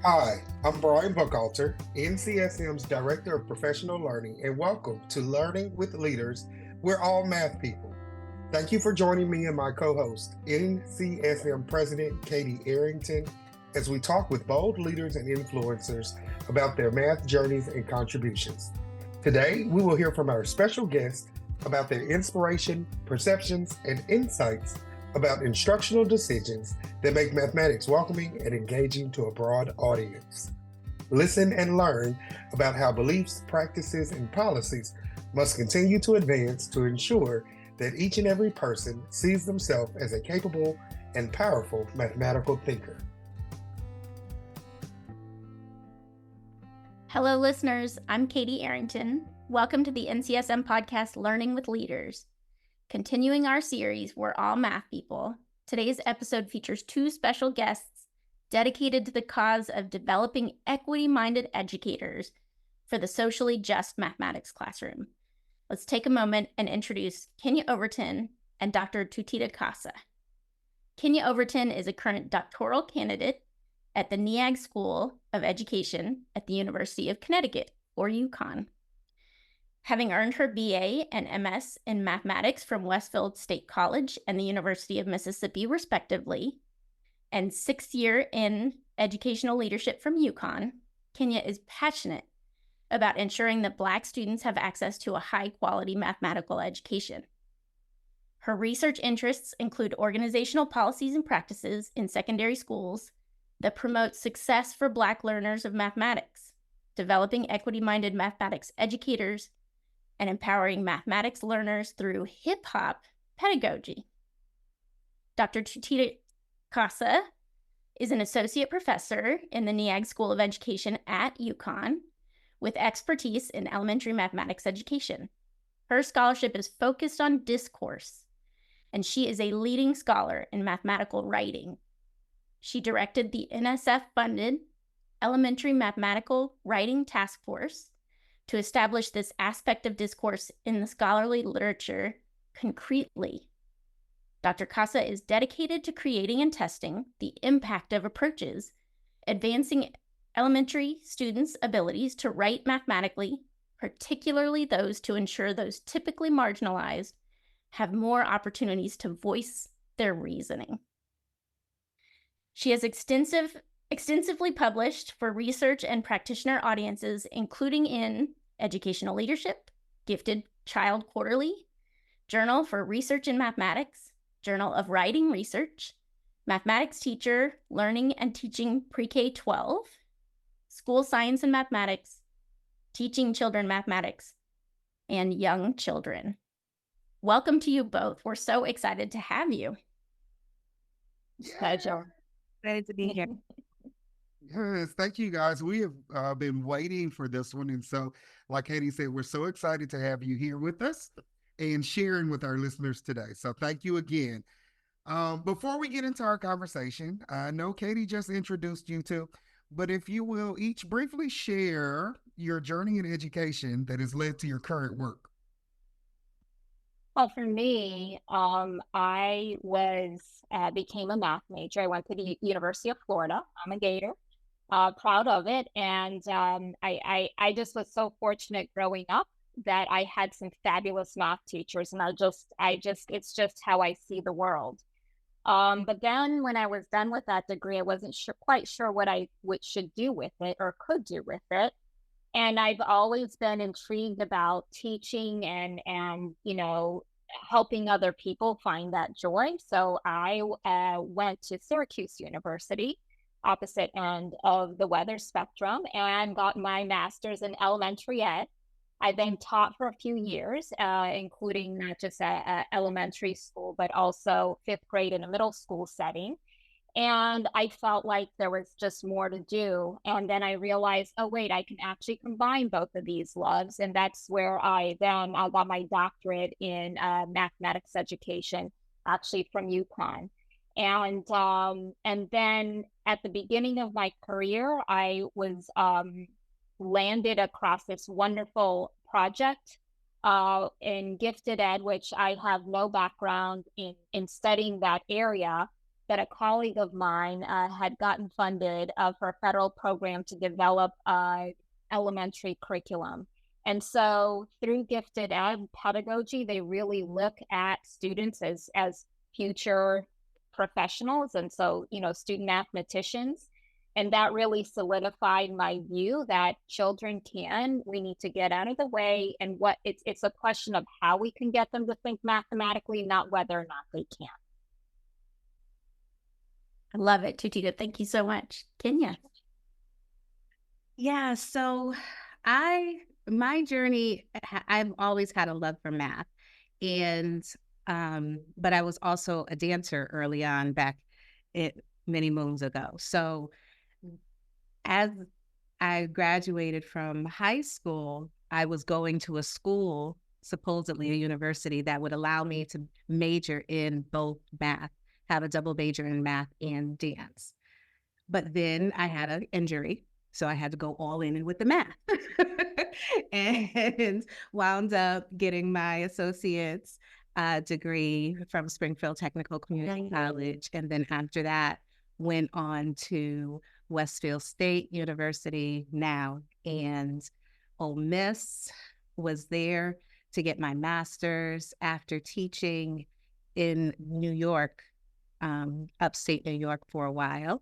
Hi, I'm Brian Buckalter, NCSM's Director of Professional Learning, and welcome to Learning with Leaders. We're all math people. Thank you for joining me and my co-host, NCSM President Katie Arrington, as we talk with bold leaders and influencers about their math journeys and contributions. Today, we will hear from our special guest about their inspiration, perceptions, and insights about instructional decisions that make mathematics welcoming and engaging to a broad audience. Listen and learn about how beliefs, practices, and policies must continue to advance to ensure that each and every person sees themselves as a capable and powerful mathematical thinker. Hello, listeners. I'm Katie Arrington. Welcome to the NCSM podcast, Learning with Leaders. Continuing our series, We're All Math People, today's episode features two special guests dedicated to the cause of developing equity-minded educators for the socially just mathematics classroom. Let's take a moment and introduce Kenya Overton and Dr. Tutita Casa. Kenya Overton is a current doctoral candidate at the NEAG School of Education at the University of Connecticut, or UConn. Having earned her BA and MS in mathematics from Westfield State College and the University of Mississippi, respectively, and 6th year in educational leadership from UConn, Kenya is passionate about ensuring that Black students have access to a high-quality mathematical education. Her research interests include organizational policies and practices in secondary schools that promote success for Black learners of mathematics, developing equity-minded mathematics educators, and empowering mathematics learners through hip-hop pedagogy. Dr. Tutita Casa is an associate professor in the NEAG School of Education at UConn with expertise in elementary mathematics education. Her scholarship is focused on discourse, and she is a leading scholar in mathematical writing. She directed the NSF-funded Elementary Mathematical Writing Task Force to establish this aspect of discourse in the scholarly literature concretely. Dr. Casa is dedicated to creating and testing the impact of approaches, advancing elementary students' abilities to write mathematically, particularly those to ensure those typically marginalized have more opportunities to voice their reasoning. She has extensively published for research and practitioner audiences, including in Educational Leadership, Gifted Child Quarterly, Journal for Research in Mathematics, Journal of Writing Research, Mathematics Teacher, Learning and Teaching Pre-K-12, School Science and Mathematics, Teaching Children Mathematics, and Young Children. Welcome to you both. We're so excited to have you. Pleasure. Excited to be here. Yes, thank you guys. We have been waiting for this one. And so, like Katie said, we're so excited to have you here with us and sharing with our listeners today. So thank you again. Before we get into our conversation, I know Katie just introduced you two, but if you will each briefly share your journey in education that has led to your current work. Well, for me, I became a math major. I went to the University of Florida. I'm a Gator. Proud of it. And I just was so fortunate growing up that I had some fabulous math teachers, and it's just how I see the world. But then when I was done with that degree, I wasn't quite sure what I should do with it or could do with it. And I've always been intrigued about teaching and helping other people find that joy. So I went to Syracuse University, opposite end of the weather spectrum, and got my master's in elementary ed. I then taught for a few years, including not just at elementary school, but also 5th grade in a middle school setting. And I felt like there was just more to do. And then I realized, oh, wait, I can actually combine both of these loves. And that's where I got my doctorate in mathematics education, actually from UConn. And then at the beginning of my career, I was landed across this wonderful project in gifted ed, which I have no background in studying that area. that a colleague of mine had gotten funded for a federal program to develop elementary curriculum. And so through gifted ed pedagogy, they really look at students as future professionals. And so, student mathematicians. And that really solidified my view that we need to get out of the way. And it's a question of how we can get them to think mathematically, not whether or not they can. I love it, Tutita. Thank you so much. Kenya. Yeah, so my journey, I've always had a love for math. And but I was also a dancer early on many moons ago. So as I graduated from high school, I was going to a school, supposedly a university, that would allow me to major in both math, have a double major in math and dance. But then I had an injury, so I had to go all in with the math and wound up getting my associate's degree from Springfield Technical Community College. And then after that, went on to Westfield State University now, and Ole Miss, was there to get my master's after teaching in New York, upstate New York for a while.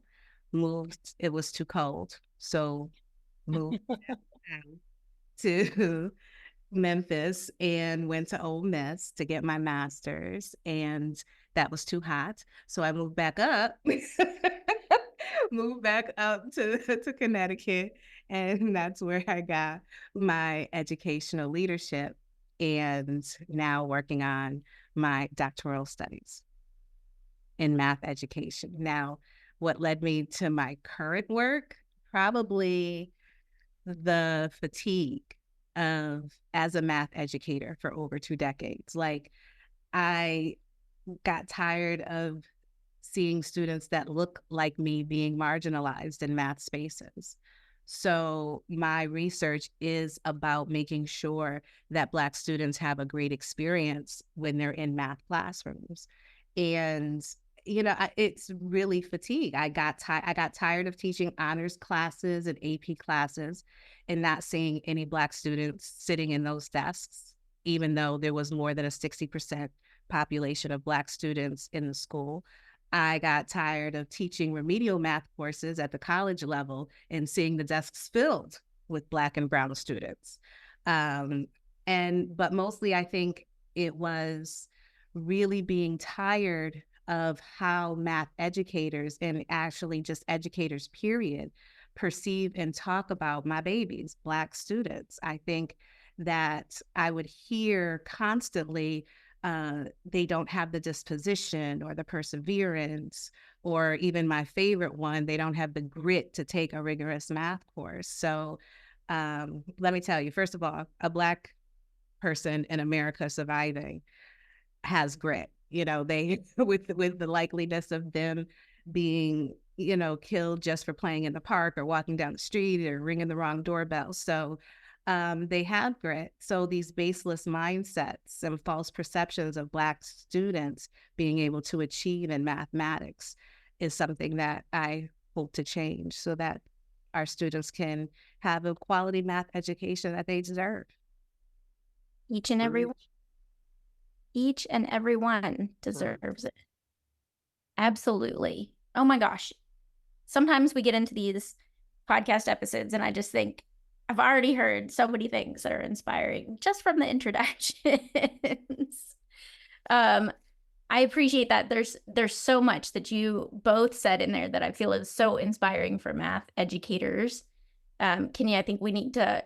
It was too cold, so moved to Memphis and went to Ole Miss to get my master's, and that was too hot. So I moved back up, to Connecticut, and that's where I got my educational leadership, and now working on my doctoral studies in math education. Now, what led me to my current work? Probably the fatigue of as a math educator for over 2 decades. Like, I got tired of seeing students that look like me being marginalized in math spaces. So my research is about making sure that Black students have a great experience when they're in math classrooms. And it's really fatigue. I got tired of teaching honors classes and AP classes and not seeing any Black students sitting in those desks, even though there was more than a 60% population of Black students in the school. I got tired of teaching remedial math courses at the college level and seeing the desks filled with Black and brown students. But mostly I think it was really being tired of how math educators, and actually just educators, period, perceive and talk about my babies, Black students. I think that I would hear constantly, they don't have the disposition or the perseverance, or even my favorite one, they don't have the grit to take a rigorous math course. So let me tell you, first of all, a Black person in America surviving has grit. They with the likeliness of them being, killed just for playing in the park or walking down the street or ringing the wrong doorbell. So they have grit. So these baseless mindsets and false perceptions of Black students being able to achieve in mathematics is something that I hope to change so that our students can have a quality math education that they deserve. Each and every one deserves it. Absolutely. Oh my gosh. Sometimes we get into these podcast episodes and I just think, I've already heard so many things that are inspiring just from the introductions. I appreciate that. There's so much that you both said in there that I feel is so inspiring for math educators. Kenya, I think we need to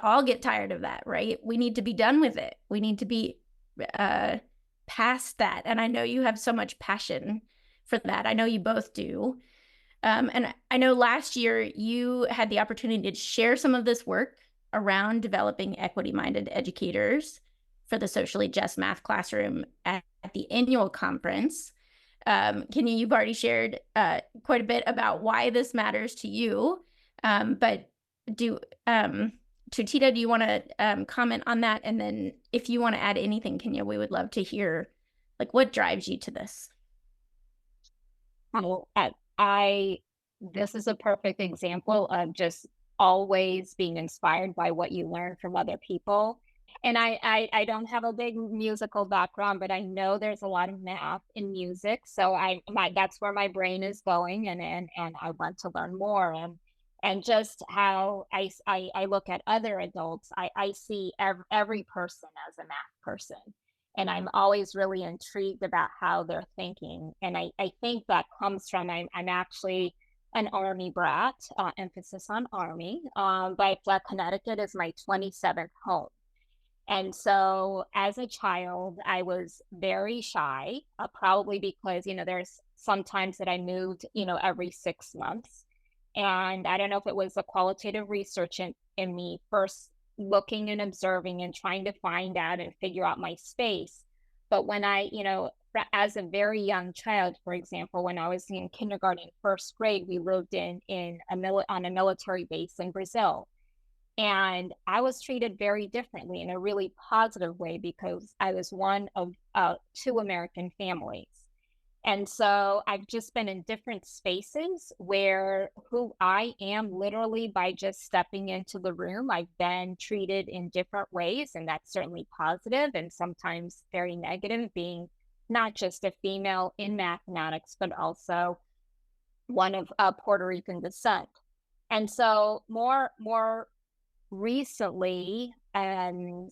all get tired of that, right? We need to be done with it. We need to be past that. And I know you have so much passion for that. I know you both do. And I know last year you had the opportunity to share some of this work around developing equity-minded educators for the socially just math classroom at the annual conference. Kenya, you've already shared quite a bit about why this matters to you. But Tutita, do you want to comment on that? And then if you want to add anything, Kenya, we would love to hear, like, what drives you to this? This is a perfect example of just always being inspired by what you learn from other people. And I don't have a big musical background, but I know there's a lot of math in music. So that's where my brain is going, and I want to learn more. And just how I look at other adults, I see every person as a math person. And I'm always really intrigued about how they're thinking. And I think that comes from, I'm actually an Army brat, emphasis on Army, but Connecticut is my 27th home. And so as a child, I was very shy, probably because, there's sometimes that I moved, every 6 months. And I don't know if it was the qualitative research in me first looking and observing and trying to find out and figure out my space. But when as a very young child, for example, when I was in kindergarten, first grade, we lived on a military base in Brazil. And I was treated very differently in a really positive way because I was one of 2 American families. And so I've just been in different spaces where who I am literally by just stepping into the room, I've been treated in different ways. And that's certainly positive and sometimes very negative, being not just a female in mathematics, but also one of Puerto Rican descent. And so more recently, and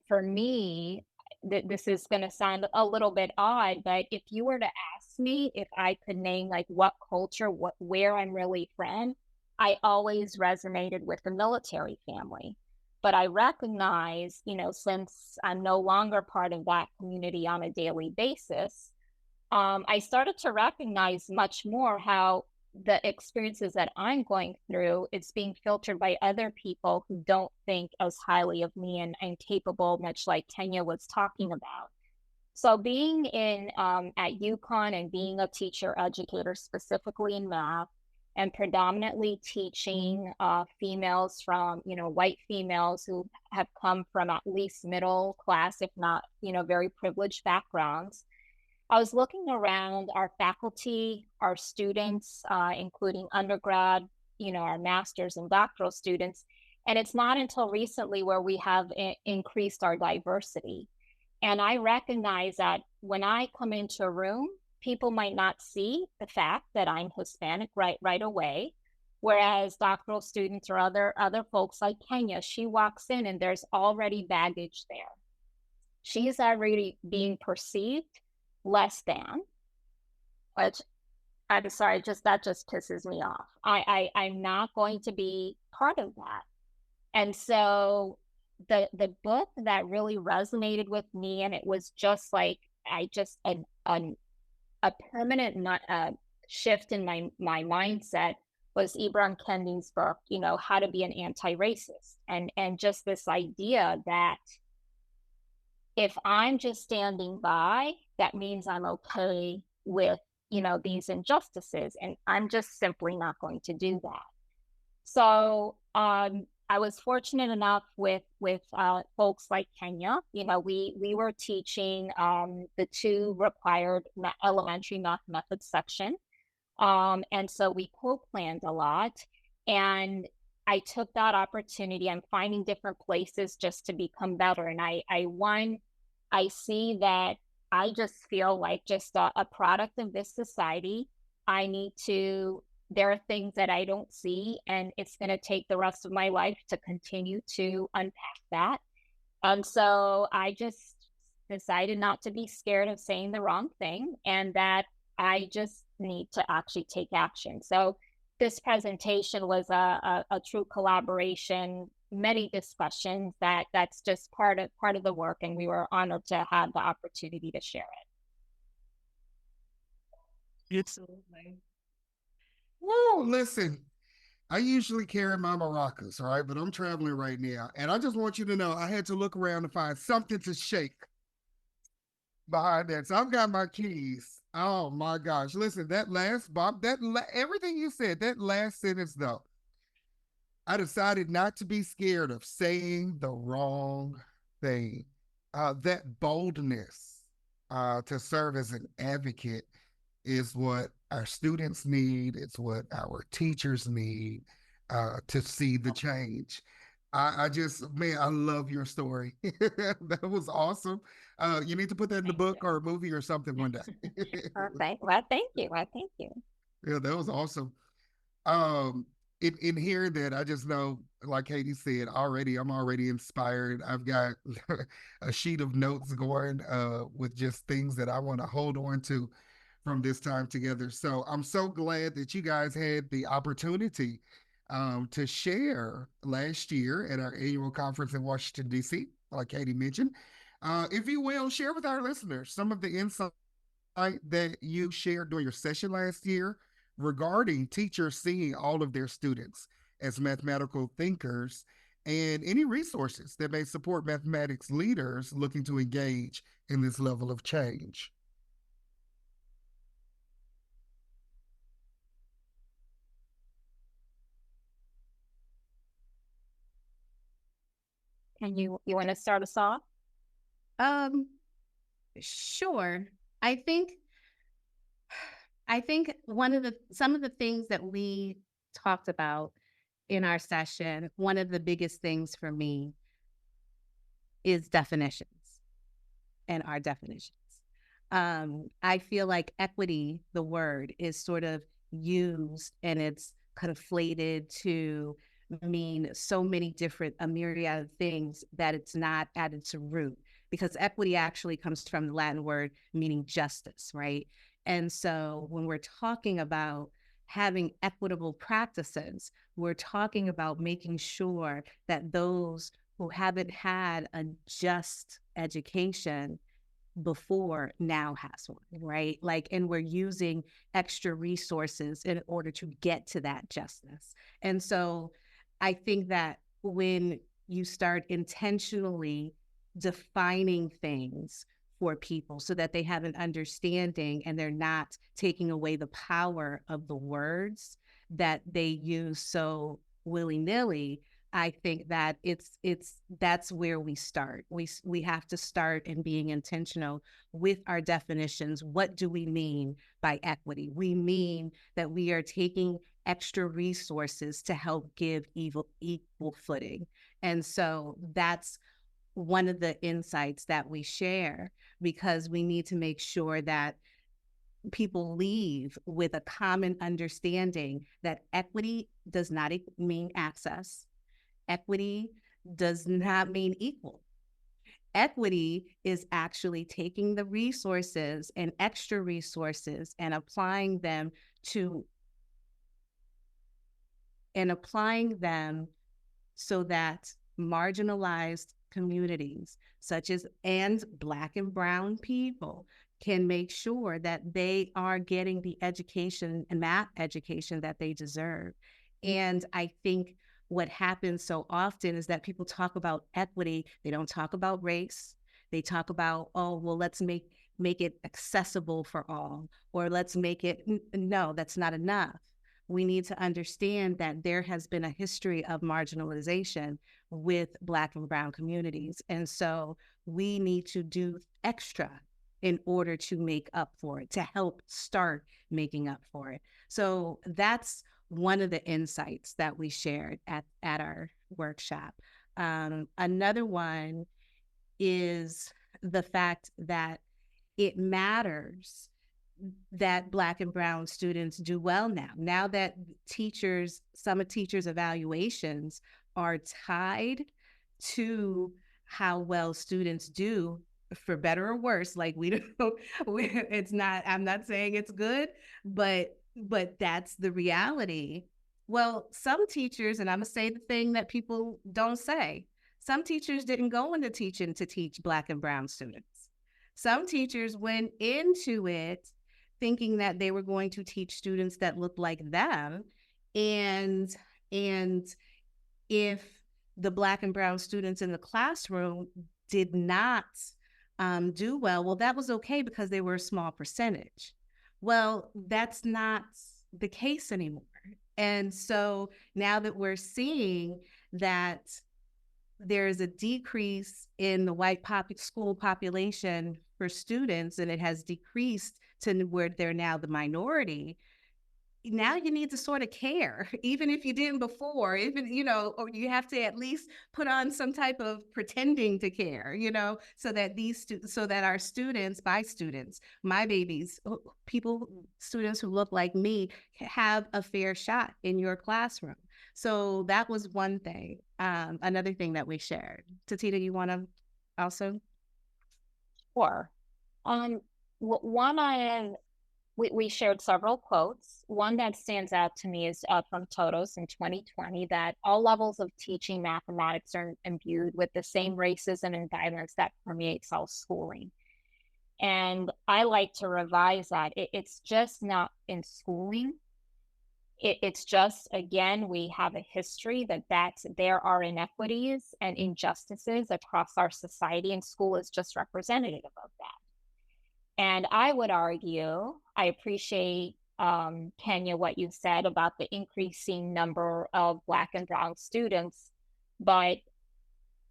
for me, this is going to sound a little bit odd, but if you were to ask me if I could name like what culture, where I'm really from, I always resonated with the military family. But I recognize, since I'm no longer part of that community on a daily basis, I started to recognize much more how the experiences that I'm going through, it's being filtered by other people who don't think as highly of me and capable, much like Kenya was talking about. So being at UConn and being a teacher educator, specifically in math, and predominantly teaching females from, white females who have come from at least middle class, if not, very privileged backgrounds, I was looking around our faculty, our students, including undergrad, our master's and doctoral students. And it's not until recently where we have increased our diversity. And I recognize that when I come into a room, people might not see the fact that I'm Hispanic right away. Whereas doctoral students or other folks like Kenya, she walks in and there's already baggage there. She's already being perceived less than, which I'm sorry, that just pisses me off. I'm not going to be part of that. And so the book that really resonated with me, and it was just like a permanent shift in my mindset, was Ibram Kendi's book, How to Be an Anti-Racist, and just this idea that if I'm just standing by, that means I'm okay with, these injustices, and I'm just simply not going to do that. So I was fortunate enough with folks like Kenya. We were teaching the 2 required elementary math methods section, and so we co-planned a lot. And I took that opportunity. I'm finding different places just to become better. And I see that I just feel like just a product of this society. There are things that I don't see, and it's going to take the rest of my life to continue to unpack that. And so I just decided not to be scared of saying the wrong thing, and that I just need to actually take action. So this presentation was a true collaboration, many discussions. That's just part of the work, and we were honored to have the opportunity to share it. Absolutely. Whoa, listen, I usually carry my maracas, all right, but I'm traveling right now, and I just want you to know I had to look around to find something to shake behind that. So I've got my keys. Oh my gosh! Listen, that last Bob, everything you said, that last sentence though, I decided not to be scared of saying the wrong thing. That boldness to serve as an advocate is what our students need, it's what our teachers need to see the change. I just, man, I love your story. That was awesome. You need to put that in the Thank book you. or a movie or something one day. Perfect. Well, thank you. Well, thank you. Yeah, that was awesome. Um, in hearing that, I just know, like Katie said, already I'm already inspired. I've got a sheet of notes going with just things that I want to hold on to from this time together. So I'm so glad that you guys had the opportunity to share last year at our annual conference in Washington, D.C., like Katie mentioned. If you will, share with our listeners some of the insight that you shared during your session last year regarding teachers seeing all of their students as mathematical thinkers and any resources that may support mathematics leaders looking to engage in this level of change. And you want to start us off? Sure. I think some of the things that we talked about in our session, one of the biggest things for me is definitions and our definitions. I feel like equity, the word, is sort of used and it's conflated to mean so many different, a myriad of things that it's not at its root, because equity actually comes from the Latin word meaning justice, right? And so when we're talking about having equitable practices, we're talking about making sure that those who haven't had a just education before now has one, right? Like, and we're using extra resources in order to get to that justice. And so I think that when you start intentionally defining things for people so that they have an understanding and they're not taking away the power of the words that they use so willy-nilly, I think that that's where we start. We have to start in being intentional with our definitions. What do we mean by equity? We mean that we are taking extra resources to help give equal footing. And so that's one of the insights that we share, because we need to make sure that people leave with a common understanding that equity does not mean access. Equity does not mean equal. Equity is actually taking the resources and extra resources and applying them so that marginalized communities such as and Black and brown people can make sure that they are getting the education and math education that they deserve. And I think what happens so often is that people talk about equity, they don't talk about race. They talk about, oh, well, let's make it accessible for all, or let's make it, no, that's not enough. We need to understand that there has been a history of marginalization with Black and brown communities. And so we need to do extra in order to make up for it, to help start making up for it. So that's one of the insights that we shared at our workshop. Another one is the fact that it matters that Black and brown students do well now that some teachers' evaluations are tied to how well students do, for better or worse. Like I'm not saying it's good, but that's the reality. Well, some teachers, and I'm gonna say the thing that people don't say, some teachers didn't go into teaching to teach Black and brown students. Some teachers went into it thinking that they were going to teach students that looked like them. And if the Black and brown students in the classroom did not do well, that was okay because they were a small percentage. Well, that's not the case anymore. And so now that we're seeing that there's a decrease in the white school population for students, and it has decreased to where they're now the minority. Now you need to sort of care, even if you didn't before, even, or you have to at least put on some type of pretending to care, so that so that our students, my babies, students who look like me, have a fair shot in your classroom. So that was one thing. Another thing that we shared. Tutita, you want to also? Sure. We shared several quotes. One that stands out to me is from Todos in 2020, that all levels of teaching mathematics are imbued with the same racism and violence that permeates all schooling. And I like to revise that. It's just not in schooling. It's just, again, we have a history that there are inequities and injustices across our society, and school is just representative of that. And I would argue, I appreciate, Kenya, what you said about the increasing number of Black and Brown students, but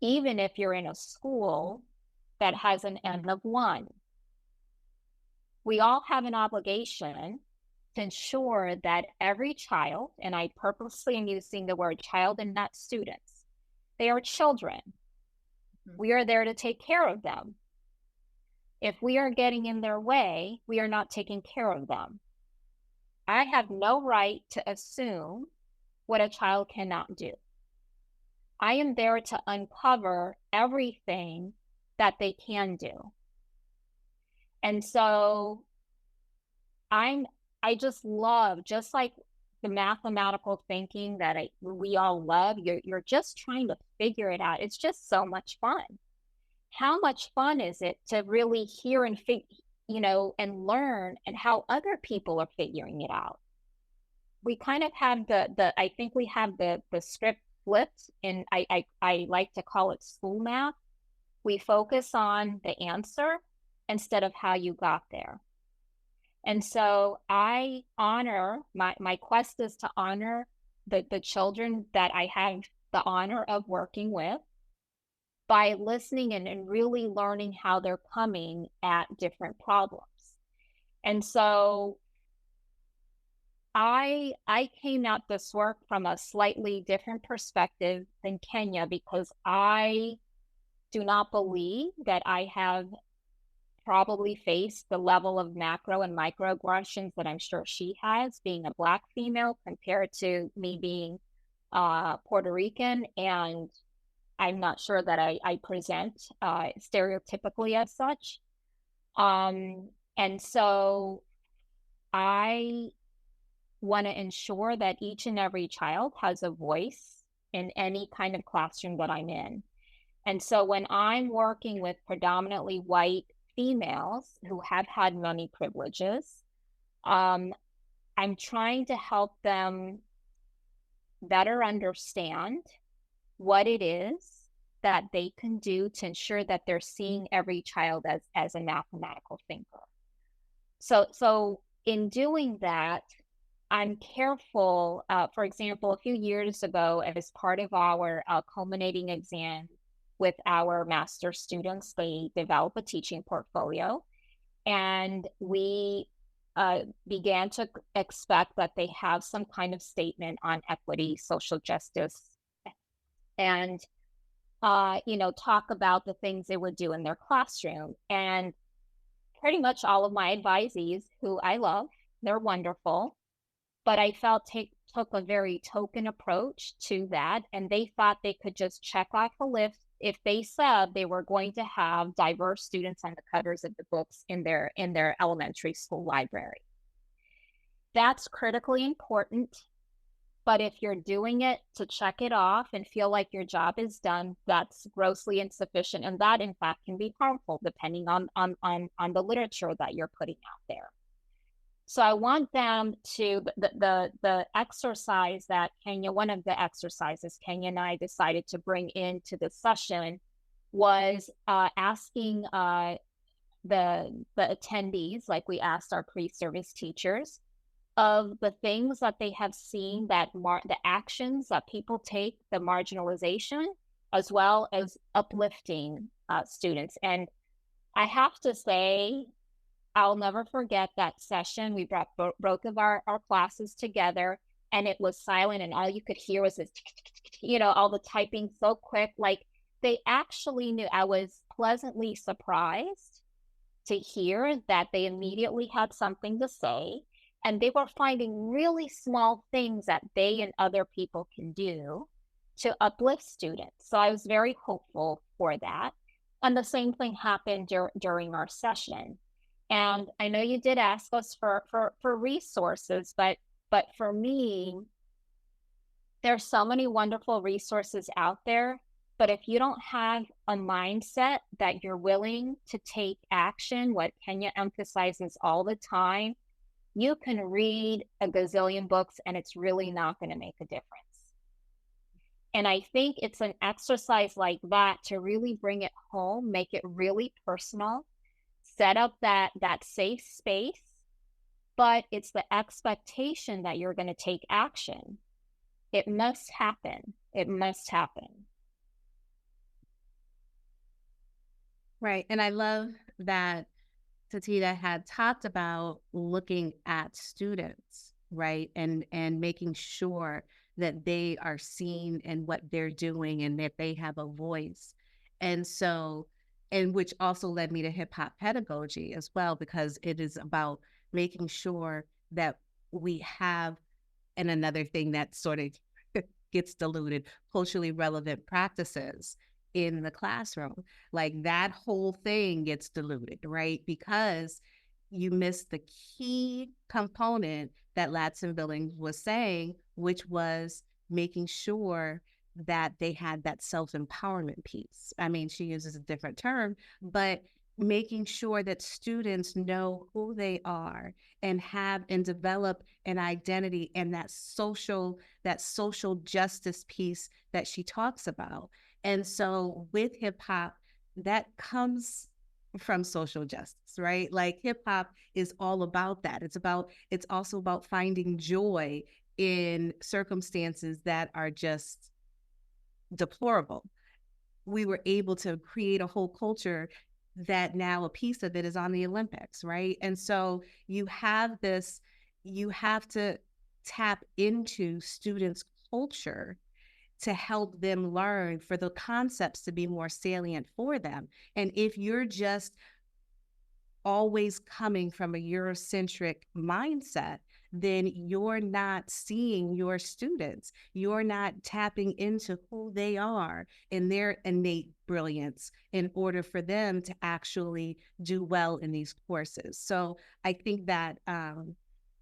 even if you're in a school that has an N of 1, we all have an obligation to ensure that every child, and I purposely am using the word child and not students, they are children. We are there to take care of them. If we are getting in their way, we are not taking care of them. I have no right to assume what a child cannot do. I am there to uncover everything that they can do. And so I just love, just like the mathematical thinking that we all love, you're just trying to figure it out. It's just so much fun. How much fun is it to really hear and and learn, and how other people are figuring it out? We kind of have I think we have the script flipped, and I like to call it school math. We focus on the answer instead of how you got there. And so I honor, my quest is to honor the children that I have the honor of working with by listening and really learning how they're coming at different problems. And so I came at this work from a slightly different perspective than Kenya, because I do not believe that I have probably faced the level of macro and microaggressions that I'm sure she has, being a Black female compared to me being Puerto Rican. And I'm not sure that I present stereotypically as such. And so I want to ensure that each and every child has a voice in any kind of classroom that I'm in. And so when I'm working with predominantly white females who have had money privileges, I'm trying to help them better understand what it is that they can do to ensure that they're seeing every child as a mathematical thinker. So in doing that, I'm careful. For example, a few years ago, as part of our culminating exam with our master students, they develop a teaching portfolio, and we began to expect that they have some kind of statement on equity, social justice, and talk about the things they would do in their classroom. And pretty much all of my advisees, who I love, they're wonderful, but I felt took a very token approach to that, and they thought they could just check off a list if they said they were going to have diverse students on the covers of the books in their elementary school library. That's critically important, but if you're doing it to check it off and feel like your job is done, that's grossly insufficient, and that in fact can be harmful depending on the literature that you're putting out there. So I want them to, the exercise that one of the exercises Kenya and I decided to bring into the session was asking the attendees, like we asked our pre-service teachers, of the things that they have seen, that the actions that people take, the marginalization, as well as uplifting students. And I have to say, I'll never forget that session. We brought both of our classes together, and it was silent, and all you could hear was this, all the typing so quick. Like, they actually knew. I was pleasantly surprised to hear that they immediately had something to say, and they were finding really small things that they and other people can do to uplift students. So I was very hopeful for that. And the same thing happened during our session. And I know you did ask us for resources, but for me, there's so many wonderful resources out there. But if you don't have a mindset that you're willing to take action, what Kenya emphasizes all the time, you can read a gazillion books and it's really not going to make a difference. And I think it's an exercise like that to really bring it home, make it really personal, set up that safe space, but it's the expectation that you're going to take action. It must happen. It must happen. Right. And I love that Tutita had talked about looking at students, right? And making sure that they are seen in what they're doing and that they have a voice. And so, and which also led me to hip hop pedagogy as well, because it is about making sure that we have, and another thing that sort of gets diluted, culturally relevant practices in the classroom. Like that whole thing gets diluted, right? Because you miss the key component that Ladson Billings was saying, which was making sure that they had that self-empowerment piece. I mean, she uses a different term, but making sure that students know who they are and have and develop an identity and that social justice piece that she talks about. And so with hip hop, that comes from social justice, right? Like hip hop is all about that. It's also about finding joy in circumstances that are just deplorable. We were able to create a whole culture that now a piece of it is on the Olympics, right? And so you have to tap into students' culture to help them learn, for the concepts to be more salient for them. And if you're just always coming from a Eurocentric mindset, then you're not seeing your students. You're not tapping into who they are and their innate brilliance in order for them to actually do well in these courses. So I think that,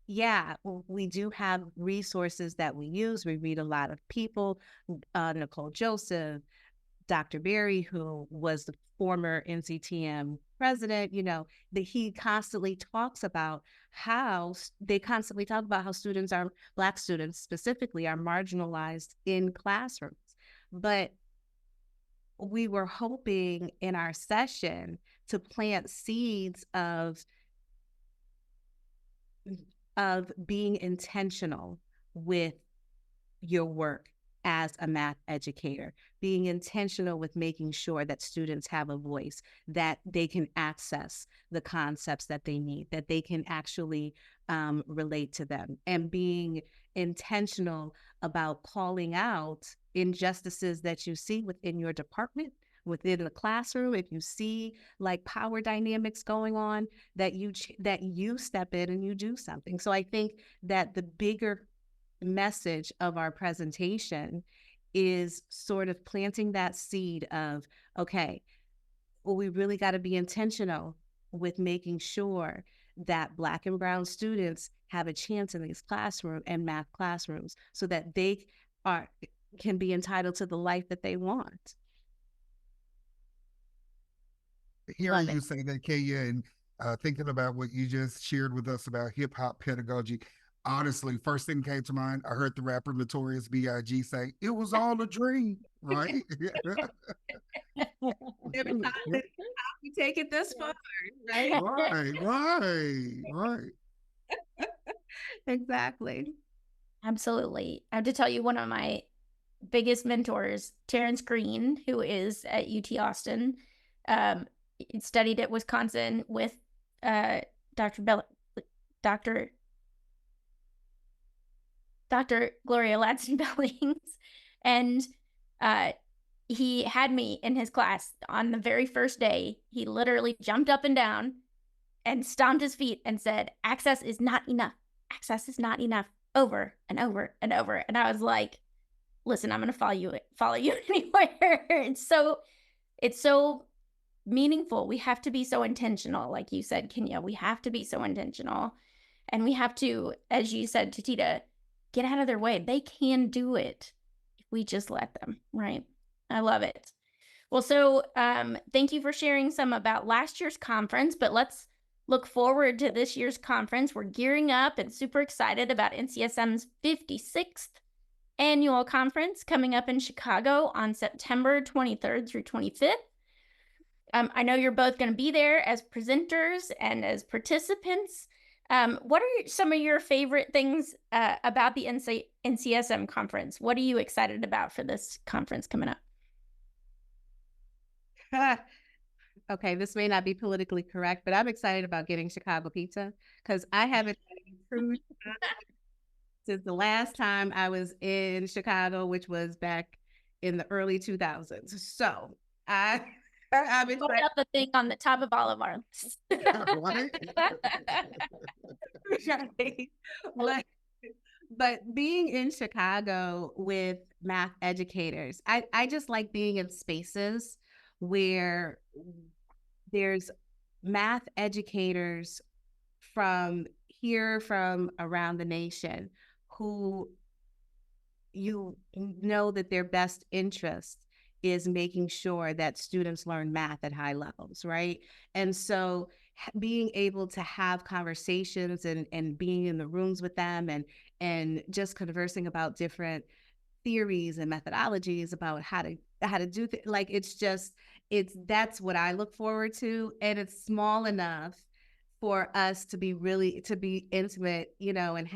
yeah, we do have resources that we use. We read a lot of people, Nicole Joseph, Dr. Berry, who was the former NCTM president, that he constantly talks about how students are, Black students specifically, are marginalized in classrooms. But we were hoping in our session to plant seeds of being intentional with your work as a math educator, being intentional with making sure that students have a voice, that they can access the concepts that they need, that they can actually relate to them, and being intentional about calling out injustices that you see within your department, within the classroom. If you see like power dynamics going on, that you step in and you do something. So I think that the bigger message of our presentation is sort of planting that seed of, okay, well, we really got to be intentional with making sure that Black and brown students have a chance in these classrooms and math classrooms so that they can be entitled to the life that they want. Hearing you say that, Kenya, and thinking about what you just shared with us about hip hop pedagogy, honestly, first thing came to mind, I heard the rapper Notorious B.I.G. say, "It was all a dream," right? We take it this far, right? Right. Exactly. Absolutely. I have to tell you, one of my biggest mentors, Terrence Green, who is at UT Austin, studied at Wisconsin with Dr. Gloria Ladson-Bellings, and he had me in his class on the very first day. He literally jumped up and down and stomped his feet and said, "Access is not enough. Access is not enough," over and over and over. And I was like, listen, I'm going to follow you anywhere. It's so meaningful. We have to be so intentional. Like you said, Kenya, we have to be so intentional. And we have to, as you said, Tutita, get out of their way. They can do it if we just let them, right? I love it. Well, so thank you for sharing some about last year's conference, but let's look forward to this year's conference. We're gearing up and super excited about NCSM's 56th annual conference coming up in Chicago on September 23rd through 25th. I know you're both going to be there as presenters and as participants. What are some of your favorite things about the NCSM conference? What are you excited about for this conference coming up? Okay, this may not be politically correct, but I'm excited about getting Chicago pizza because I haven't had food since the last time I was in Chicago, which was back in the early 2000s. So I'm excited. Put up the thing on the top of all of our lists. But being in Chicago with math educators, I just like being in spaces where there's math educators from around the nation who you know that their best interest is making sure that students learn math at high levels, right? And so being able to have conversations and being in the rooms with them and just conversing about different theories and methodologies about how to do things, like that's what I look forward to. And it's small enough for us to be intimate, and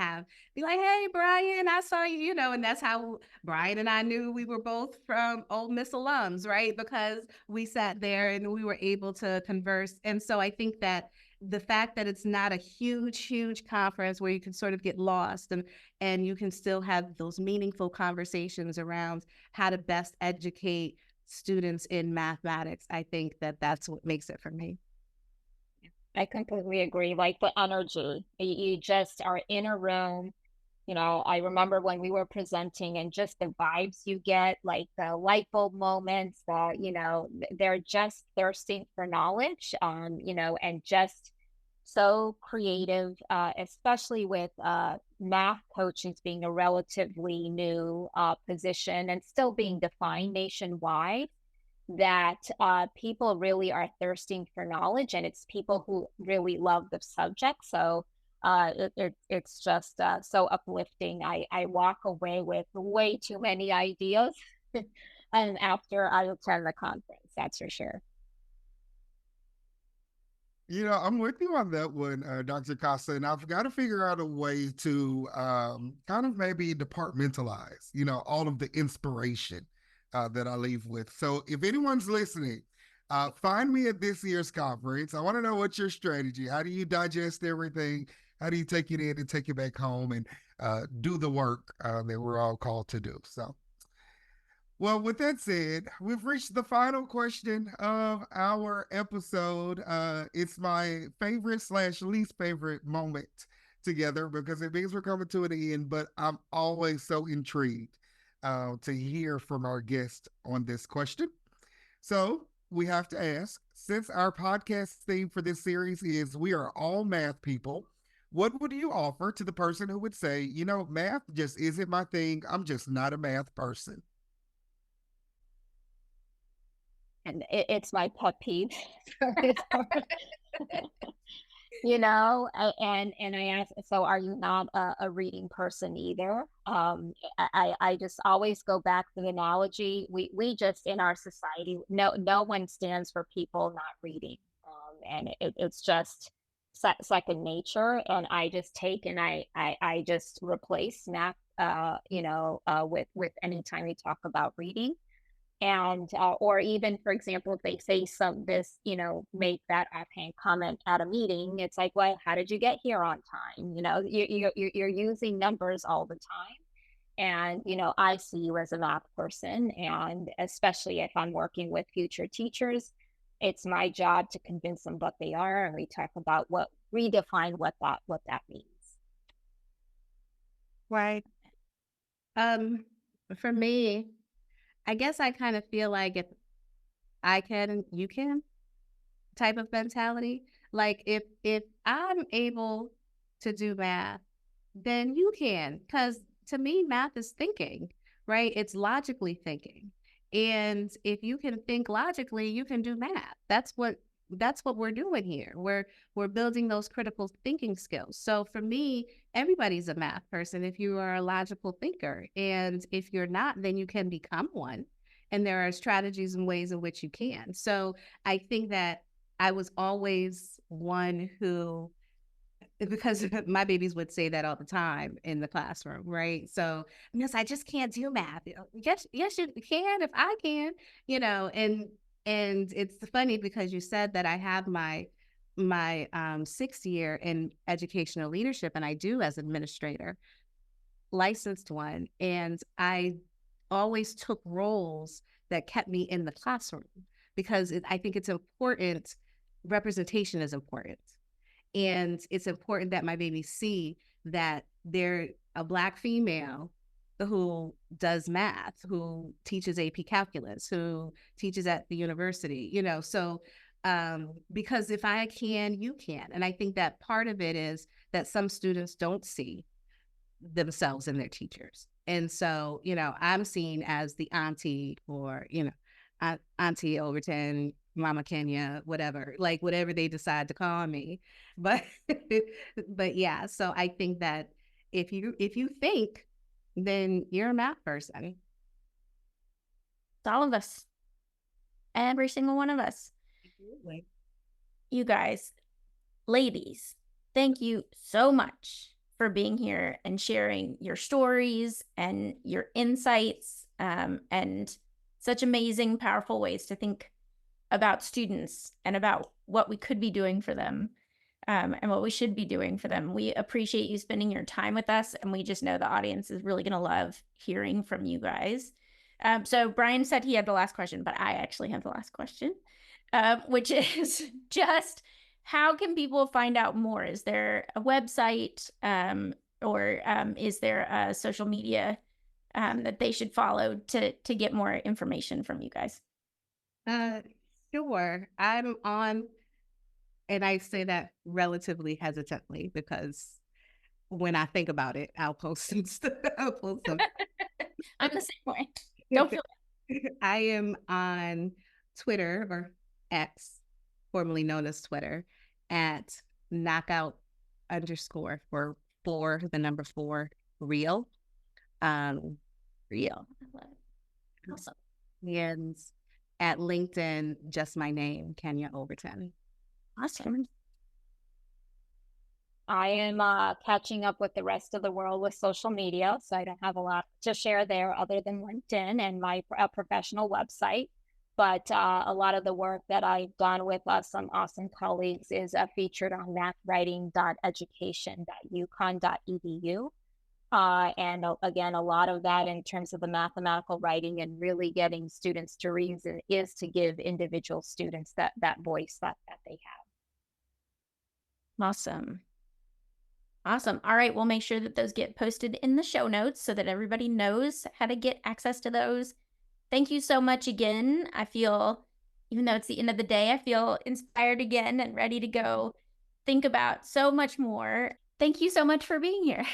be like, "Hey, Brian, I saw you," and that's how Brian and I knew we were both from Ole Miss alums, right? Because we sat there and we were able to converse. And so I think that the fact that it's not a huge conference where you can sort of get lost and you can still have those meaningful conversations around how to best educate students in mathematics, I think that that's what makes it for me. I completely agree. Like the energy, you just are in a room. I remember when we were presenting and just the vibes you get, like the light bulb moments, they're just thirsting for knowledge, and just so creative, especially with math coaches being a relatively new position and still being defined nationwide, that people really are thirsting for knowledge, and it's people who really love the subject. So it's just so uplifting. I walk away with way too many ideas and after I attend the conference, that's for sure. I'm with you on that one, Dr. Casa, and I've got to figure out a way to kind of maybe departmentalize, all of the inspiration that I leave with. So if anyone's listening, find me at this year's conference. I want to know what's your strategy. How do you digest everything? How do you take it in and take it back home and do the work that we're all called to do? So, well, with that said, we've reached the final question of our episode. It's my favorite / least favorite moment together because it means we're coming to an end, but I'm always so intrigued to hear from our guest on this question. So we have to ask, since our podcast theme for this series is "We are all math people," what would you offer to the person who would say, math just isn't my thing. I'm just not a math person? And it's my pet peeve. And I ask, so are you not a reading person either? I just always go back to the analogy. We just, in our society, no one stands for people not reading. And it's just second nature. And I just take and I just replace math with any time we talk about reading. And or even, for example, if they say make that offhand comment at a meeting, it's like, well, how did you get here on time? You're using numbers all the time. And, I see you as a math person, and especially if I'm working with future teachers, it's my job to convince them what they are. And we talk about redefine what that means. Right. For me, I guess I kind of feel like if I can, you can type of mentality. Like if I'm able to do math, then you can. Because to me, math is thinking, right? It's logically thinking. And if you can think logically, you can do math. That's what we're doing here. We're building those critical thinking skills. So for me, everybody's a math person if you are a logical thinker. And if you're not, then you can become one. And there are strategies and ways in which you can. So I think that I was always one who, because my babies would say that all the time in the classroom, right? So, yes, I just can't do math. Yes, you can if I can, and it's funny because you said that I have my 6th year in educational leadership, and I do as administrator, licensed one, and I always took roles that kept me in the classroom because I think it's important. Representation is important. And it's important that my babies see that they're a Black female who does math, who teaches AP calculus, who teaches at the university, so because if I can, you can. And I think that part of it is that some students don't see themselves in their teachers. And so, I'm seen as the auntie or, Auntie Overton, Mama Kenya, whatever they decide to call me. But yeah, so I think that if you think, then you're a math person. It's all of us. Every single one of us. Absolutely. You guys, ladies, thank you so much for being here and sharing your stories and your insights, and such amazing, powerful ways to think about students and about what we could be doing for them, and what we should be doing for them. We appreciate you spending your time with us, and we just know the audience is really going to love hearing from you guys. So Brian said he had the last question, but I actually have the last question, which is just, how can people find out more? Is there a website, or is there a social media that they should follow to get more information from you guys? Sure. I'm on, and I say that relatively hesitantly because when I think about it, I'll post some stuff. I'm the same way. Don't feel bad. I am on Twitter, or X, formerly known as Twitter, at knockout _ for 4, the number 4, real. Real. I love it. Awesome. And at LinkedIn, just my name, Kenya Overton. Awesome. I am catching up with the rest of the world with social media, so I don't have a lot to share there other than LinkedIn and my professional website. But a lot of the work that I've done with some awesome colleagues is featured on mathwriting.education.uconn.edu. And again, a lot of that in terms of the mathematical writing and really getting students to reason is to give individual students that voice that they have. Awesome. Awesome. All right. We'll make sure that those get posted in the show notes so that everybody knows how to get access to those. Thank you so much again. I feel, even though it's the end of the day, I feel inspired again and ready to go think about so much more. Thank you so much for being here.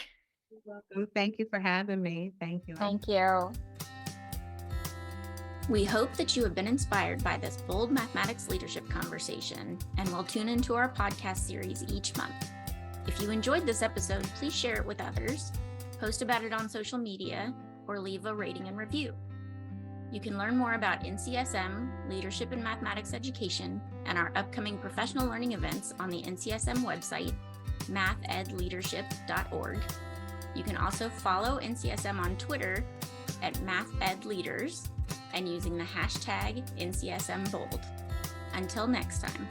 You're welcome. Thank you for having me. Thank you. Thank you. We hope that you have been inspired by this bold mathematics leadership conversation and will tune into our podcast series each month. If you enjoyed this episode, please share it with others, post about it on social media, or leave a rating and review. You can learn more about NCSM, Leadership in Mathematics Education, and our upcoming professional learning events on the NCSM website, mathedleadership.org. You can also follow NCSM on Twitter at MathEdLeaders and using the hashtag NCSMBold. Until next time.